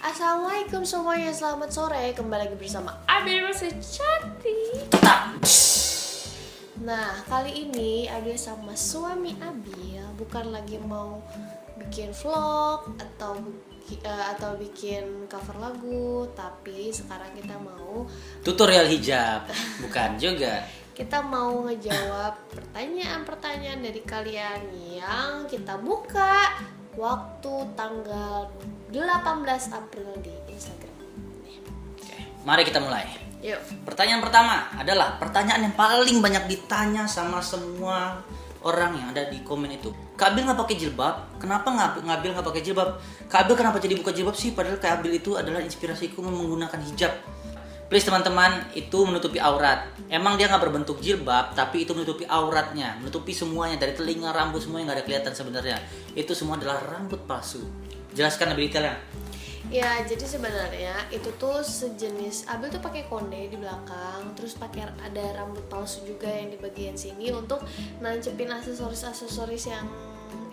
Assalamualaikum semuanya, selamat sore. Kembali lagi bersama Abil masih cantik. Nah, kali ini Abil sama suami Abil bukan lagi mau bikin vlog atau bikin cover lagu, tapi sekarang kita mau tutorial hijab. Bukan juga. Kita mau ngejawab pertanyaan-pertanyaan dari kalian yang kita buka waktu tanggal 18 April di Instagram. Oke, mari kita mulai. Yuk. Pertanyaan pertama adalah pertanyaan yang paling banyak ditanya sama semua orang yang ada di komen itu. Kak Abil nggak pakai jilbab? Kenapa nggak Abil nggak pakai jilbab? Kak Abil kenapa jadi buka jilbab sih? Padahal Kak Abil itu adalah inspirasiku menggunakan hijab. Please teman-teman, itu menutupi aurat. Emang dia nggak berbentuk jilbab, tapi itu menutupi auratnya, menutupi semuanya dari telinga, rambut, semuanya nggak ada kelihatan sebenarnya. Itu semua adalah rambut palsu. Jelaskan lebih detailnya. Ya, jadi sebenarnya itu tuh sejenis Abil tuh pakai konde di belakang, terus pakai ada rambut palsu juga yang di bagian sini untuk nancepin aksesoris yang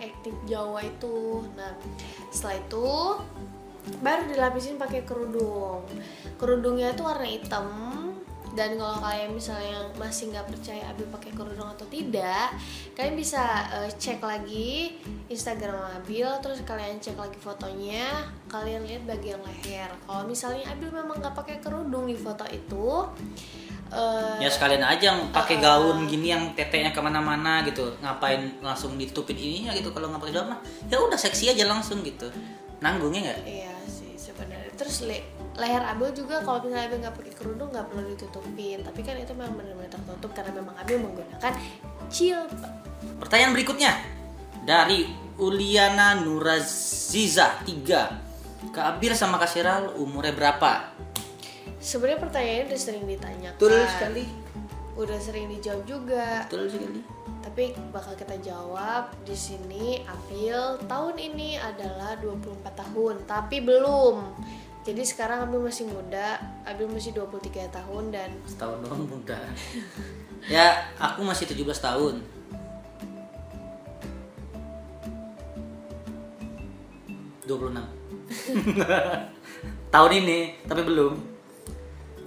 etnik Jawa itu. Nah, setelah itu baru dilapisin pakai kerudung. Kerudungnya tuh warna hitam. Dan kalau kalian misalnya masih nggak percaya Abil pakai kerudung atau tidak, kalian bisa cek lagi Instagram Abil, terus kalian cek lagi fotonya, kalian lihat bagian leher. Kalau misalnya Abil memang nggak pakai kerudung di foto itu, ya sekalian aja pakai gaun gini yang tetenya kemana-mana gitu. Ngapain langsung ditutupin ininya gitu? Kalau nggak pakai jilbab mah, ya udah seksi aja langsung gitu. Nanggungnya nggak? Iya sih sebenarnya. Terus leher Abil juga kalau misalnya Abil nggak pakai kerudung nggak perlu ditutupin, tapi kan itu memang benar-benar tertutup karena memang Abil menggunakan jilbab. Pertanyaan berikutnya dari Uliana Nuraziza 3. Kak Abil sama Kak Sheryl umurnya berapa? Sebenarnya pertanyaannya udah sering ditanyakan. Betul sekali. Udah sering dijawab juga. Betul sekali. Tapi bakal kita jawab di sini. Abil tahun ini adalah 24 tahun, tapi belum. Jadi sekarang Abil masih muda, Abil masih 23 tahun dan setahun doang muda. Ya, aku masih 17 tahun. Tahun ini, tapi belum.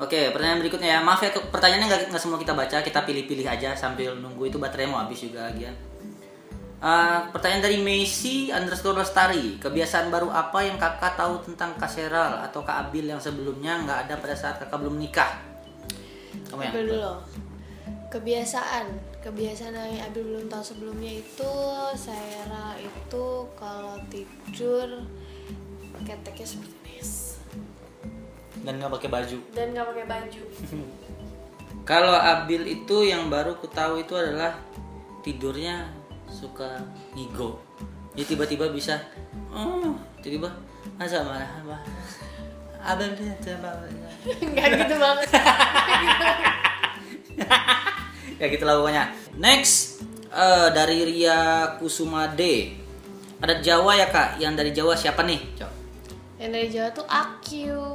Oke, pertanyaan berikutnya ya. Maaf ya, pertanyaannya nggak semua kita baca, kita pilih-pilih aja sambil nunggu itu baterainya mau habis juga lagi ya. Pertanyaan dari Messi_Lestari. Kebiasaan baru apa yang kakak tahu tentang Kak Sheryl atau Kak Abil yang sebelumnya nggak ada pada saat kakak belum nikah? Kamu yang dulu. Kebiasaan yang Abil belum tahu sebelumnya itu Sheryl itu kalau tidur pakai teknya seperti ini. Dan nggak pakai baju. Kalau Abil itu yang baru ku tahu itu adalah tidurnya suka ngigo. Jadi tiba-tiba bisa tiba-tiba masa malah apa? Abil Enggak gitu banget. Ya gitu lah pokoknya. Next dari Ria Kusuma D. Ada Jawa ya Kak? Yang dari Jawa siapa nih? Coba. Yang dari Jawa tuh Akyu.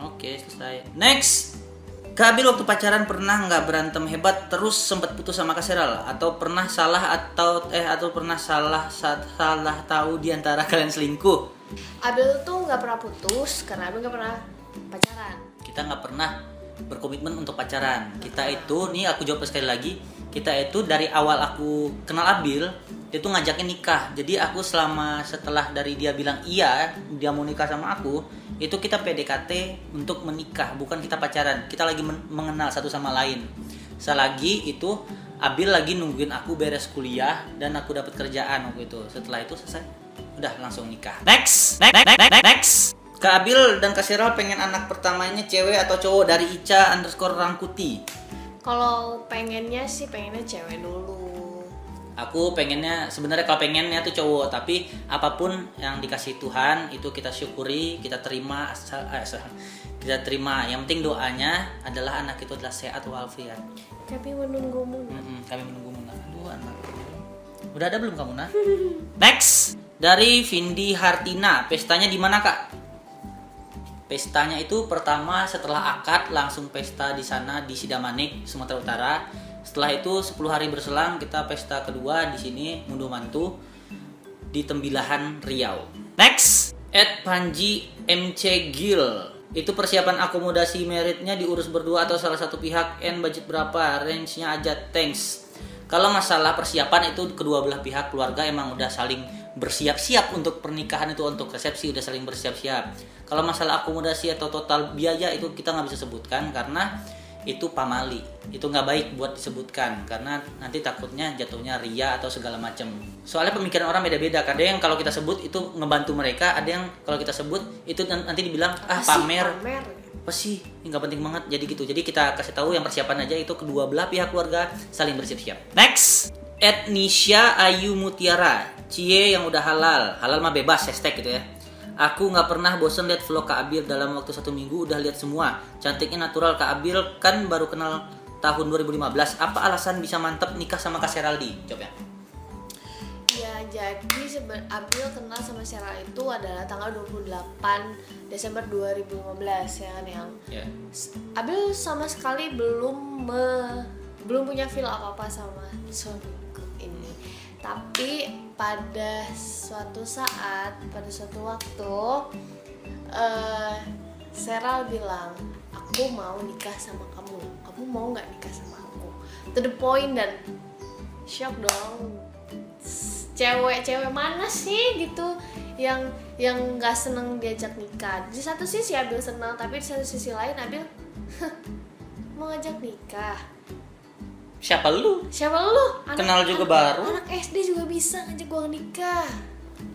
Oke, selesai. Next. Kak Abil waktu pacaran pernah nggak berantem hebat terus sempat putus sama Kak Sheryl atau pernah salah tahu di antara kalian selingkuh? Abil tuh nggak pernah putus karena Abil nggak pernah pacaran. Kita nggak pernah berkomitmen untuk pacaran. Kita itu, nih aku jawab sekali lagi, kita itu dari awal aku kenal Abil, dia tuh ngajakin nikah. Jadi aku setelah dari dia bilang iya, dia mau nikah sama aku, itu kita PDKT untuk menikah, bukan kita pacaran. Kita lagi mengenal satu sama lain. Selagi itu Abil lagi nungguin aku beres kuliah dan aku dapat kerjaan waktu itu. Setelah itu selesai, udah langsung nikah. Next. Kak Abil dan Kak Sheryl pengen anak pertamanya cewek atau cowok? Dari Ica_Rangkuti. Kalau pengennya cewek dulu. Aku pengennya, sebenarnya kalau pengennya tuh cowok, tapi apapun yang dikasih Tuhan itu kita syukuri, kita terima. Yang penting doanya adalah anak itu adalah sehat walafiat. Kami menunggumu. Kami menunggumu. Aduh anak. Udah ada belum kamu nah? Next dari Vindi Hartina. Pestanya di mana Kak? Pestanya itu pertama setelah akad langsung pesta di sana di Sidamanik, Sumatera Utara. Setelah itu 10 hari berselang kita pesta kedua di sini Mundu Mantu di Tembilahan Riau. Next. Panji MC Gil, itu persiapan akomodasi meritnya diurus berdua atau salah satu pihak, budget berapa, range-nya aja, thanks. Kalau masalah persiapan itu kedua belah pihak keluarga emang udah saling bersiap-siap untuk pernikahan, itu untuk resepsi udah saling bersiap-siap. Kalau masalah akomodasi atau total biaya itu kita nggak bisa sebutkan karena itu pamali, itu nggak baik buat disebutkan karena nanti takutnya jatuhnya ria atau segala macam. Soalnya pemikiran orang beda-beda. Ada yang kalau kita sebut itu ngebantu mereka, ada yang kalau kita sebut itu nanti dibilang pamer. Apa sih? Ini nggak penting banget. Jadi gitu. Jadi kita kasih tahu yang persiapan aja itu kedua belah pihak keluarga saling bersiap-siap. Next, Nisha Ayu Mutiara, cie yang udah halal mah bebas hashtag gitu ya. Aku nggak pernah bosen lihat vlog Kak Abil, dalam waktu 1 minggu udah lihat semua. Cantiknya natural. Kak Abil kan baru kenal tahun 2015. Apa alasan bisa mantep nikah sama Kak Seraldi? Jawab ya. Ya, jadi Abil kenal sama Sheryl itu adalah tanggal 28 Desember 2015 ya kan yang. Yeah. Abil sama sekali belum punya feel apa-apa sama suamiku ini. Tapi pada suatu saat, pada suatu waktu, Sheryl bilang, aku mau nikah sama kamu. Kamu mau nggak nikah sama aku? To the point, dan shock dong. Cewek mana sih gitu yang nggak seneng diajak nikah? Di satu sisi Abil senang, tapi di satu sisi lain Abil mau ngajak nikah. Siapa lu? Kenal juga baru. Anak SD juga bisa ngajak gua nikah.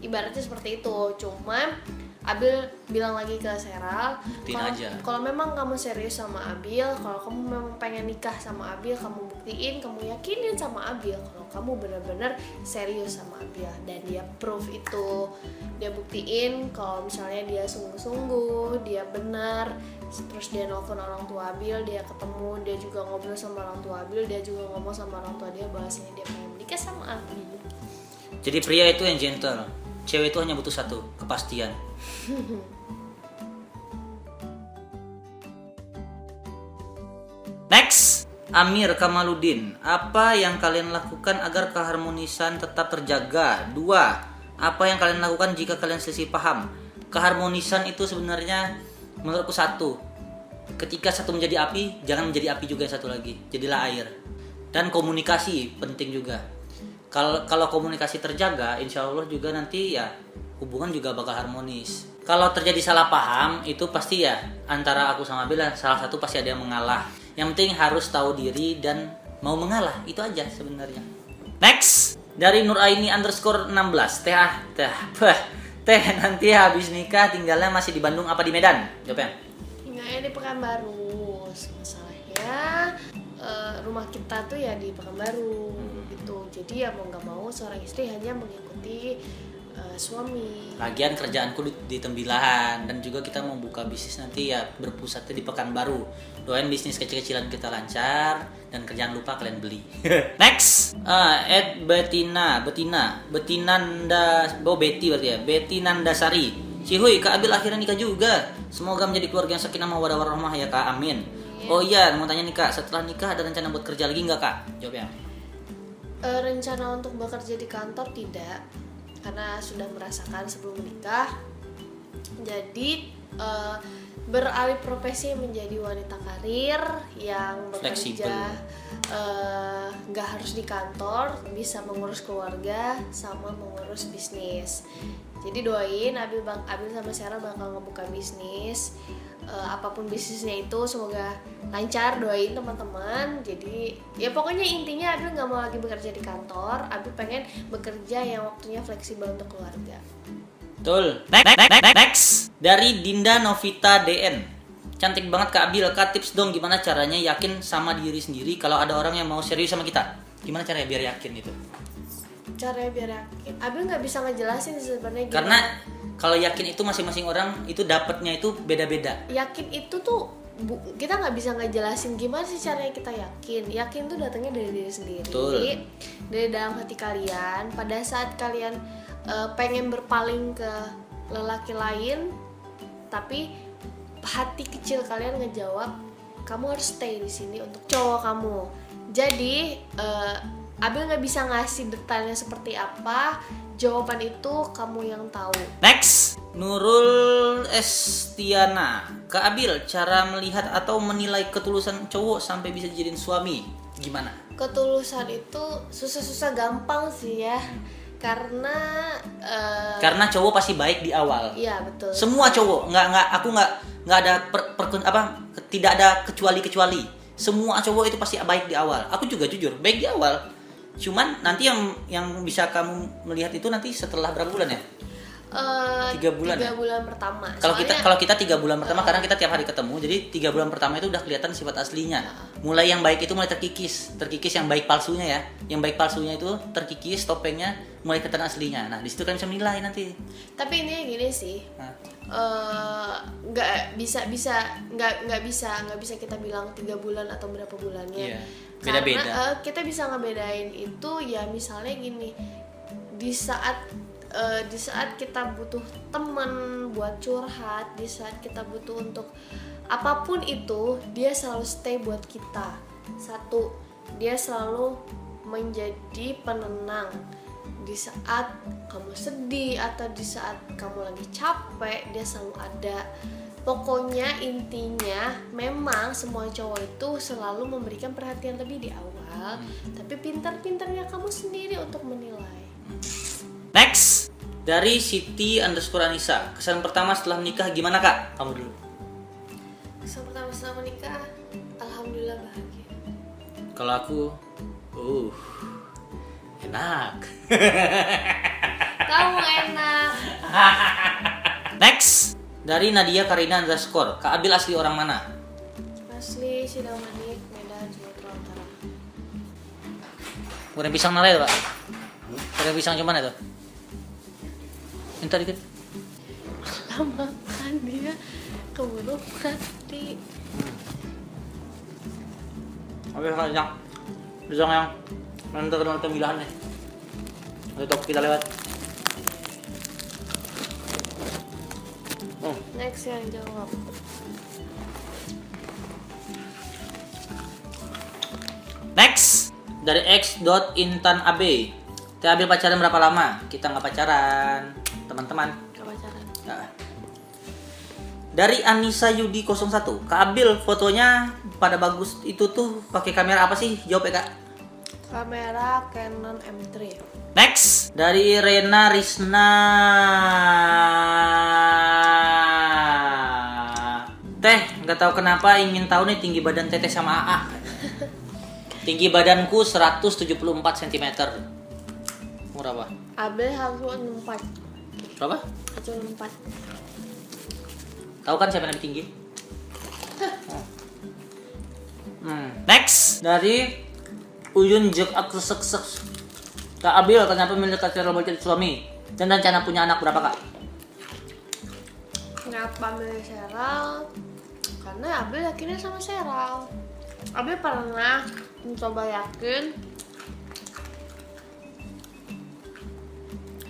Ibaratnya seperti itu. Cuma Abil bilang lagi ke Sheryl, kalau memang kamu serius sama Abil, kalau kamu memang pengen nikah sama Abil, kamu buktiin, kamu yakinin sama Abil kalau kamu benar-benar serius sama Abil. Dan dia proof itu, dia buktiin kalau misalnya dia sungguh-sungguh, dia benar. Terus dia nelfon orang tua Abil, dia ketemu, dia juga ngobrol sama orang tua Abil, dia juga ngomong sama orang tua dia bahwasanya dia pengen nikah sama Abil. Jadi pria itu yang gentle, cewek itu hanya butuh satu, kepastian. Next, Amir Kamaludin, apa yang kalian lakukan agar keharmonisan tetap terjaga? 2, apa yang kalian lakukan jika kalian selisih paham? Keharmonisan itu sebenarnya menurutku satu, ketika satu menjadi api, jangan menjadi api juga yang satu lagi, jadilah air. Dan komunikasi penting juga. Kalau komunikasi terjaga, insya Allah juga nanti ya hubungan juga bakal harmonis. Kalau terjadi salah paham, itu pasti ya antara aku sama Bella, salah satu pasti ada yang mengalah. Yang penting harus tahu diri dan mau mengalah, itu aja sebenarnya. Next, dari Nuraini _16, teh nanti habis nikah tinggalnya masih di Bandung apa di Medan? Jawabnya. Tinggalnya di Pekanbaru. Masalahnya rumah kita tuh ya di Pekanbaru gitu. Jadi ya mau nggak mau seorang istri hanya mengikuti suami. Lagian kerjaanku di Tembilahan dan juga kita mau buka bisnis nanti ya berpusatnya di Pekanbaru. Doain bisnis kecil-kecilan kita lancar dan jangan lupa kalian beli. Next, Betty Nandasari. Cihuy, Kak Abil akhirnya nikah juga. Semoga menjadi keluarga yang sakinah mawaddah warahmah ya Kak, amin. Yeah. Oh iya, mau tanya nih Kak, setelah nikah ada rencana buat kerja lagi nggak Kak? Jawabnya. Rencana untuk bekerja di kantor tidak, karena sudah merasakan sebelum menikah. Jadi beralih profesi menjadi wanita karir yang bekerja nggak harus di kantor, bisa mengurus keluarga sama mengurus bisnis. Jadi doain Abil sama Sheryl bakal ngebuka bisnis, apapun bisnisnya itu semoga lancar, doain teman-teman. Jadi ya pokoknya intinya Abil nggak mau lagi bekerja di kantor, Abil pengen bekerja yang waktunya fleksibel untuk keluarga. Betul. Next, dari Dinda Novita DN, cantik banget Kak Abil, Kak tips dong gimana caranya yakin sama diri sendiri kalau ada orang yang mau serius sama kita. Gimana caranya biar yakin itu? Caranya biar yakin, Abil nggak bisa ngejelasin sebenarnya gimana. Karena kalau yakin itu masing-masing orang itu dapatnya itu beda-beda. Yakin itu tuh kita nggak bisa ngejelasin gimana sih caranya kita yakin. Yakin tuh datangnya dari diri sendiri. Betul. Dari dalam hati kalian. Pada saat kalian pengen berpaling ke lelaki lain, tapi hati kecil kalian ngejawab kamu harus stay di sini untuk cowok kamu. Jadi Abil nggak bisa ngasih detailnya seperti apa, jawaban itu kamu yang tahu. Next, Nurul Estiana, Kak Abil, cara melihat atau menilai ketulusan cowok sampai bisa dijadiin suami gimana? Ketulusan itu susah-susah gampang sih ya. Karena Karena cowok pasti baik di awal. iya betul. Semua cowok, aku nggak ada tidak ada kecuali. Semua cowok itu pasti baik di awal. Aku juga jujur baik di awal. Cuman nanti yang bisa kamu melihat itu nanti setelah berapa bulan ya? 3 bulan. 3 bulan pertama. Kalau Soalnya- kita 3 bulan pertama, karena kita tiap hari ketemu, jadi 3 bulan pertama itu udah kelihatan sifat aslinya. Mulai yang baik itu mulai terkikis yang baik palsunya ya. Yang baik palsunya itu terkikis, topengnya mulai kelihatan aslinya. Nah di situ kan bisa menilai nanti. Tapi ini gini sih. Nah, Nggak bisa kita bilang 3 bulan atau berapa bulannya. Iya. Beda-beda. Karena kita bisa ngebedain itu ya, misalnya gini, di saat kita butuh teman buat curhat, di saat kita butuh untuk apapun itu, dia selalu stay buat kita. Satu, dia selalu menjadi penenang di saat kamu sedih atau di saat kamu lagi capek, dia selalu ada. Pokoknya intinya memang semua cowok itu selalu memberikan perhatian lebih di awal, tapi pintar-pintarnya kamu sendiri untuk menilai. next dari Siti _ Anissa, kesan pertama setelah menikah gimana Kak? Kamu dulu. Kesan pertama setelah menikah, alhamdulillah bahagia. Kalau aku, enak. Kamu enak. Next dari Nadia Karina _ Kak Abil asli orang mana? Asli Sidamanik, Medan, Sumatera Utara. Goreng pisang nalai tuh Pak? Goreng pisang cuman itu? Minta dikit. Lama kan dia keburu mati. Oke, yang pisang yang nanti milahan nih. Untuk kita lewat. Next yang jawab. Next dari X.Intan.ab, Teh Abil pacaran berapa lama? Kita nggak pacaran, teman-teman. Gak pacaran. Nggak. Dari Anissa Yudi 01, Kak Abil fotonya pada bagus itu tuh pakai kamera apa sih? Jawab ya Kak. Kamera Canon M3. Next dari Rena Risna, Teh nggak tahu kenapa ingin tahu nih tinggi badan Teteh sama AA. Tinggi badanku 174 cm. Umur apa? Abel harus 64. Berapa? 164. Tahu kan siapa yang lebih tinggi? Next dari Uyun Jek Aksesek. Kak Abil kenapa milih Kak Cheryl buat jadi suami? Dan rencana punya anak berapa Kak? Kenapa milih Sheryl? Karena Abel yakinnya sama Sheryl. Abel pernah mencoba yakin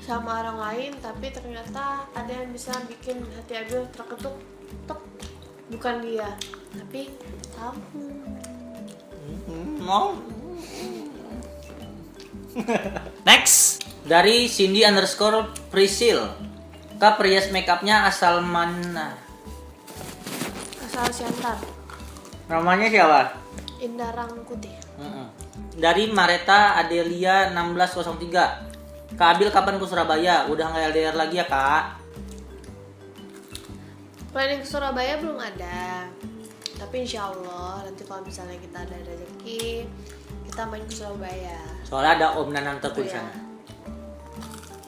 sama orang lain, tapi ternyata ada yang bisa bikin hati Abel terketuk. Tek. Bukan dia, tapi kamu. Mau? Next dari Cindy _ Prisil, Kak perias makeupnya asal mana? Asal Siantar. Namanya siapa? Indah Rangkuti. Dari Mareta Adelia 1603, Kak Abil kapan ke Surabaya? Udah nggak LDR lagi ya Kak? Planning ke Surabaya belum ada, tapi insya Allah nanti kalau misalnya kita ada rezeki, kita main ke Surabaya. Soalnya ada Om Nanang Teguh di Iya. sana.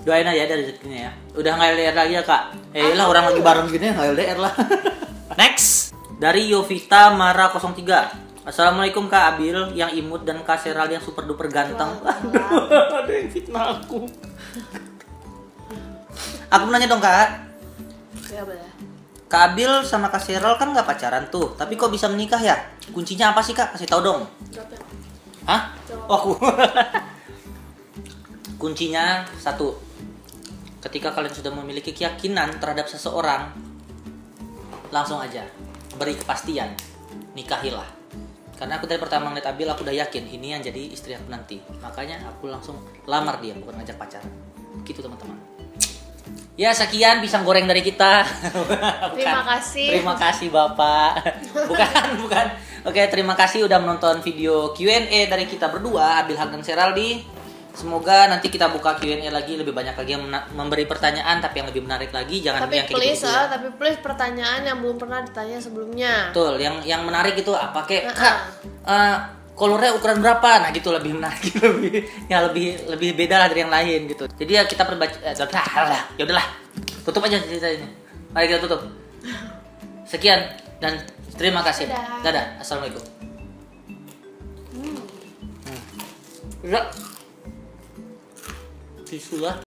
Doain aja ada rezekinya ya. Udah nggak LDR lagi ya Kak? Lah orang lagi bareng gini nggak LDR lah. Next dari Yovita Mara 03, Assalamualaikum Kak Abil yang imut dan Kak Sheryl yang super duper ganteng. Ada yang fitnah aku. Aku nanya dong Kak. Ya boleh. Kak Abil sama Kak Sheryl kan nggak pacaran tuh, tapi kok bisa menikah ya? Kuncinya apa sih Kak? Kasih tahu dong. Jawab ya. Hah? Jawab. Oh, aku. Kuncinya satu. Ketika kalian sudah memiliki keyakinan terhadap seseorang, langsung aja beri kepastian, nikahilah. Karena aku dari pertama ngeliat Abil, aku udah yakin ini yang jadi istri aku nanti. Makanya aku langsung lamar dia, bukan ngajak pacaran. Gitu teman-teman. Ya sekian pisang goreng dari kita. Terima kasih. Terima kasih Bapak. Bukan. Oke, terima kasih udah menonton video Q&A dari kita berdua, Abil Haq dan Seraldi. Semoga nanti kita buka Q&A lagi, lebih banyak lagi yang memberi pertanyaan tapi yang lebih menarik lagi. Jangan Tapi yang kayak gitu ya. tapi please pertanyaan yang belum pernah ditanya sebelumnya. Betul, yang menarik itu apa kayak Kak, kolornya ukuran berapa? Nah gitu lebih menarik, lebih beda lah dari yang lain gitu. Jadi ya kita perbaca, ya udahlah, tutup aja cerita ini. Mari kita tutup. Sekian dan terima kasih. Dadah. Assalamualaikum. Ya. Tisu lah.